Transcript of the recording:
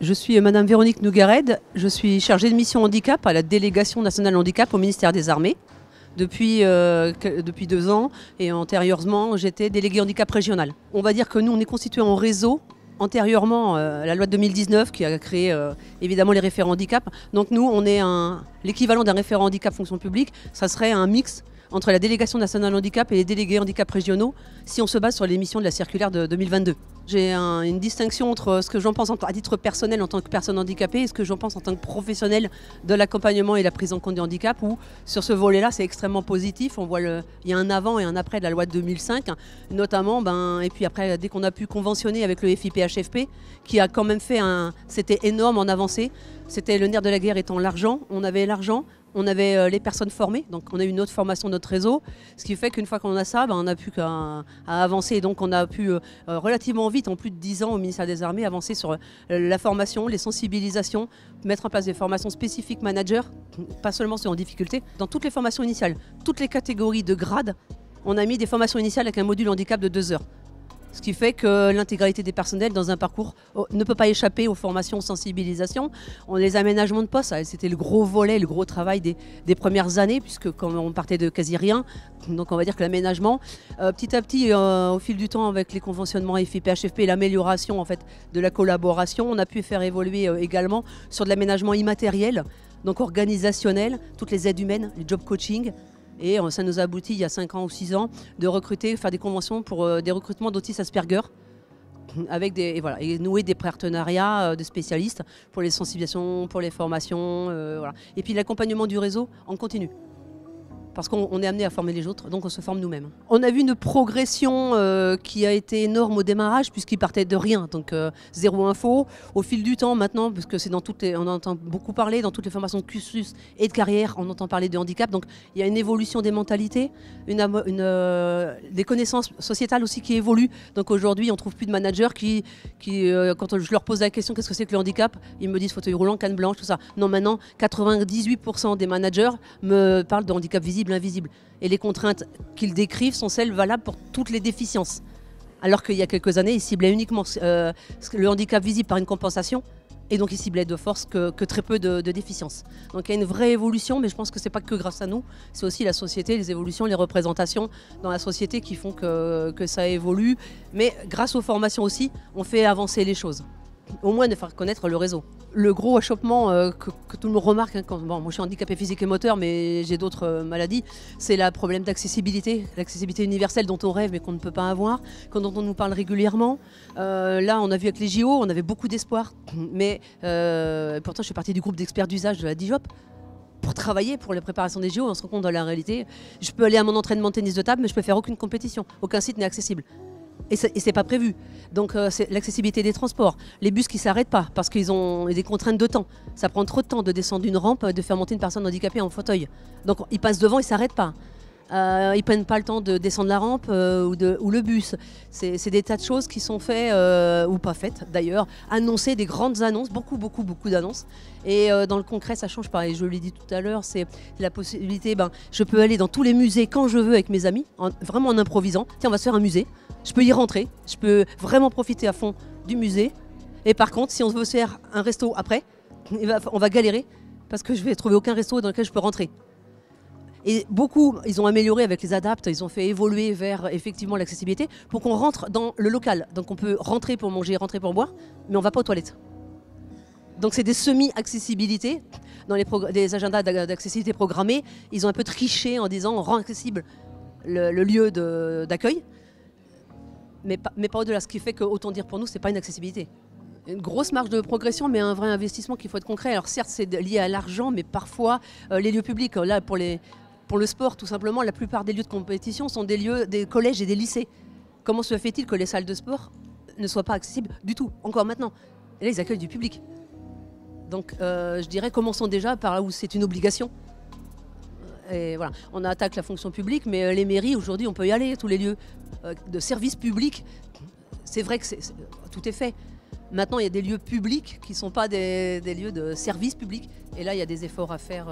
Je suis Madame Véronique Nougared, je suis chargée de mission handicap à la délégation nationale handicap au ministère des Armées depuis 2 ans et antérieurement j'étais déléguée handicap régional. On va dire que nous on est constitué en réseau. Antérieurement, la loi de 2019 qui a créé évidemment les référents handicap. Donc nous on est l'équivalent d'un référent handicap fonction publique, ça serait un mix entre la délégation nationale handicap et les délégués handicap régionaux si on se base sur les missions de la circulaire de 2022. J'ai une distinction entre ce que j'en pense à titre personnel en tant que personne handicapée et ce que j'en pense en tant que professionnel de l'accompagnement et la prise en compte du handicap où sur ce volet-là c'est extrêmement positif. On voit il y a un avant et un après de la loi de 2005 notamment et puis après dès qu'on a pu conventionner avec le FIPHFP qui a quand même fait c'était énorme en avancée. C'était le nerf de la guerre étant l'argent, on avait l'argent. On avait les personnes formées, donc on a eu une autre formation de notre réseau, ce qui fait qu'une fois qu'on a ça, on n'a plus qu'à avancer. Donc on a pu relativement vite, en plus de 10 ans au ministère des Armées, avancer sur la formation, les sensibilisations, mettre en place des formations spécifiques managers, pas seulement ceux en difficulté. Dans toutes les formations initiales, toutes les catégories de grades, on a mis des formations initiales avec un module handicap de 2 heures. Ce qui fait que l'intégralité des personnels dans un parcours ne peut pas échapper aux formations, aux sensibilisations. Les aménagements de poste, c'était le gros volet, le gros travail des premières années, puisque quand on partait de quasi rien, donc on va dire que l'aménagement, petit à petit, au fil du temps, avec les conventionnements FIPHFP et l'amélioration en fait, de la collaboration, on a pu faire évoluer également sur de l'aménagement immatériel, donc organisationnel, toutes les aides humaines, les job coaching. Et ça nous a abouti il y a 5 ans ou 6 ans de recruter, faire des conventions pour des recrutements d'autistes Asperger avec et nouer des partenariats de spécialistes pour les sensibilisations, pour les formations. Voilà. Et puis l'accompagnement du réseau en continu. Parce qu'on est amené à former les autres, donc on se forme nous-mêmes. On a vu une progression qui a été énorme au démarrage, puisqu'ils partaient de rien, donc zéro info. Au fil du temps, maintenant, parce que c'est on entend beaucoup parler, dans toutes les formations de cursus et de carrière, on entend parler de handicap, donc il y a une évolution des mentalités, des connaissances sociétales aussi qui évoluent. Donc aujourd'hui, on ne trouve plus de managers qui quand je leur pose la question, qu'est-ce que c'est que le handicap, ils me disent fauteuil roulant, canne blanche, tout ça. Non, maintenant, 98% des managers me parlent de handicap visible, invisible. Et les contraintes qu'ils décrivent sont celles valables pour toutes les déficiences. Alors qu'il y a quelques années, ils ciblaient uniquement le handicap visible par une compensation, et donc ils ciblaient de force que très peu de déficiences. Donc il y a une vraie évolution, mais je pense que ce n'est pas que grâce à nous, c'est aussi la société, les évolutions, les représentations dans la société qui font que ça évolue. Mais grâce aux formations aussi, on fait avancer les choses. Au moins de faire connaître le réseau. Le gros achoppement que tout le monde remarque, moi je suis handicapé physique et moteur, mais j'ai d'autres maladies, c'est le problème d'accessibilité, l'accessibilité universelle dont on rêve mais qu'on ne peut pas avoir, dont on nous parle régulièrement. Là, on a vu avec les JO, on avait beaucoup d'espoir, mais pourtant je suis partie du groupe d'experts d'usage de la DIJOP pour travailler pour la préparation des JO. On se rend compte de la réalité. Je peux aller à mon entraînement de tennis de table, mais je peux faire aucune compétition, aucun site n'est accessible. Et c'est pas prévu. Donc c'est l'accessibilité des transports, les bus qui s'arrêtent pas parce qu'ils ont des contraintes de temps. Ça prend trop de temps de descendre une rampe, de faire monter une personne handicapée en fauteuil. Donc ils passent devant, ils s'arrêtent pas. Ils prennent pas le temps de descendre la rampe ou le bus. C'est des tas de choses qui sont faites ou pas faites d'ailleurs. Annoncer des grandes annonces, beaucoup d'annonces. Et dans le concret, ça change pas. Et je l'ai dit tout à l'heure, c'est la possibilité. Je peux aller dans tous les musées quand je veux avec mes amis, vraiment en improvisant. Tiens, on va se faire un musée. Je peux y rentrer. Je peux vraiment profiter à fond du musée. Et par contre, si on veut se faire un resto après, on va galérer parce que je vais trouver aucun resto dans lequel je peux rentrer. Et beaucoup, ils ont amélioré avec les adaptes, ils ont fait évoluer vers effectivement l'accessibilité pour qu'on rentre dans le local. Donc on peut rentrer pour manger, rentrer pour boire, mais on ne va pas aux toilettes. Donc c'est des semi-accessibilités. Dans les agendas d'accessibilité programmés, ils ont un peu triché en disant on rend accessible le lieu d'accueil, mais pas au-delà. Ce qui fait que, autant dire pour nous, ce n'est pas une accessibilité. Une grosse marge de progression, mais un vrai investissement qu'il faut être concret. Alors certes, c'est lié à l'argent, mais parfois les lieux publics, là pour le sport, tout simplement, la plupart des lieux de compétition sont des lieux des collèges et des lycées. Comment se fait-il que les salles de sport ne soient pas accessibles du tout, encore maintenant? Et là, ils accueillent du public. Donc, je dirais, commençons déjà par là où c'est une obligation. Et voilà, on attaque la fonction publique, mais les mairies, aujourd'hui, on peut y aller, tous les lieux de service public. C'est vrai que tout est fait. Maintenant, il y a des lieux publics qui ne sont pas des lieux de service public. Et là, il y a des efforts à faire.